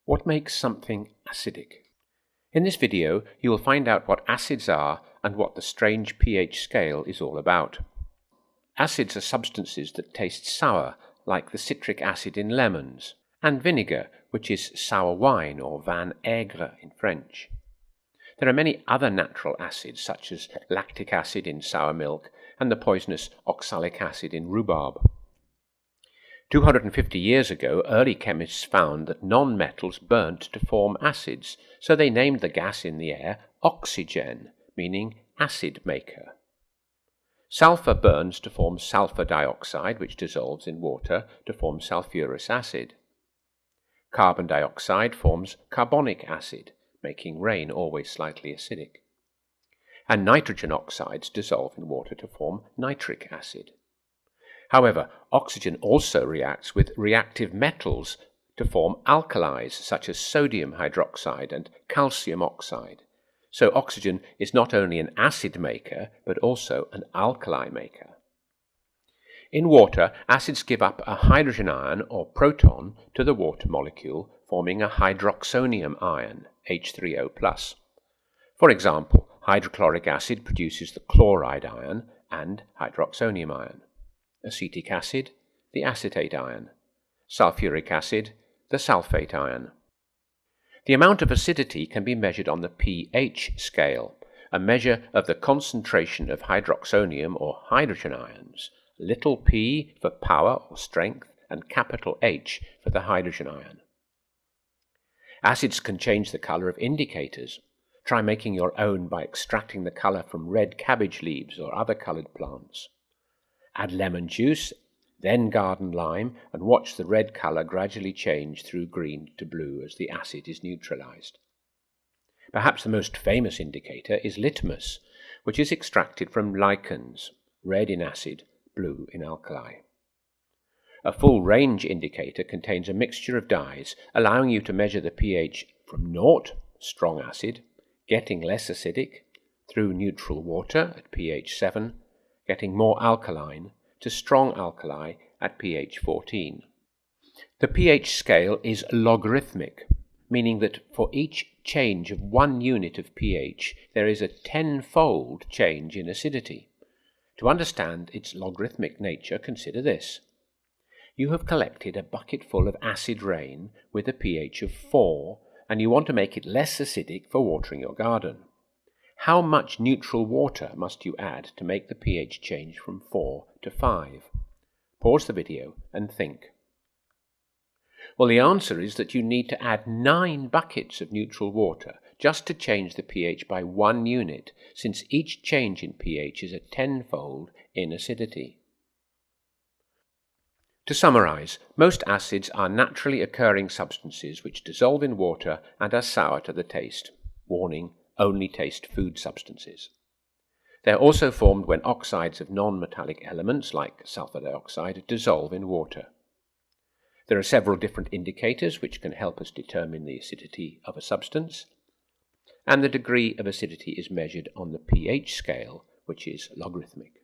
What makes something acidic? In this video, you will find out what acids are and what the strange pH scale is all about. Acids are substances that taste sour, like the citric acid in lemons, and vinegar, which is sour wine or vin aigre in French. There are many other natural acids, such as lactic acid in sour milk and the poisonous oxalic acid in rhubarb. 250 years ago, early chemists found that non-metals burnt to form acids, so they named the gas in the air oxygen, meaning acid maker. Sulfur burns to form sulfur dioxide, which dissolves in water to form sulfurous acid. Carbon dioxide forms carbonic acid, making rain always slightly acidic. And nitrogen oxides dissolve in water to form nitric acid. However, oxygen also reacts with reactive metals to form alkalis such as sodium hydroxide and calcium oxide. So oxygen is not only an acid maker, but also an alkali maker. In water, acids give up a hydrogen ion or proton to the water molecule, forming a hydroxonium ion, H3O+. For example, hydrochloric acid produces the chloride ion and hydroxonium ion. Acetic acid, the acetate ion. Sulfuric acid, the sulfate ion. The amount of acidity can be measured on the pH scale, a measure of the concentration of hydroxonium or hydrogen ions, little p for power or strength, and capital H for the hydrogen ion. Acids can change the color of indicators. Try making your own by extracting the color from red cabbage leaves or other colored plants. Add lemon juice, then garden lime, and watch the red color gradually change through green to blue as the acid is neutralized. Perhaps the most famous indicator is litmus, which is extracted from lichens, red in acid, blue in alkali. A full range indicator contains a mixture of dyes, allowing you to measure the pH from 0, strong acid, getting less acidic, through neutral water at pH 7, getting more alkaline, to strong alkali at pH 14. The pH scale is logarithmic, meaning that for each change of 1 unit of pH, there is a 10-fold change in acidity. To understand its logarithmic nature, consider this. You have collected a bucket full of acid rain with a pH of 4, and you want to make it less acidic for watering your garden. How much neutral water must you add to make the pH change from 4 to 5? Pause the video and think. Well, the answer is that you need to add 9 buckets of neutral water just to change the pH by 1 unit, since each change in pH is a 10-fold in acidity. To summarize, most acids are naturally occurring substances which dissolve in water and are sour to the taste. Warning: only taste food substances. They are also formed when oxides of non-metallic elements, like sulfur dioxide, dissolve in water. There are several different indicators which can help us determine the acidity of a substance, and the degree of acidity is measured on the pH scale, which is logarithmic.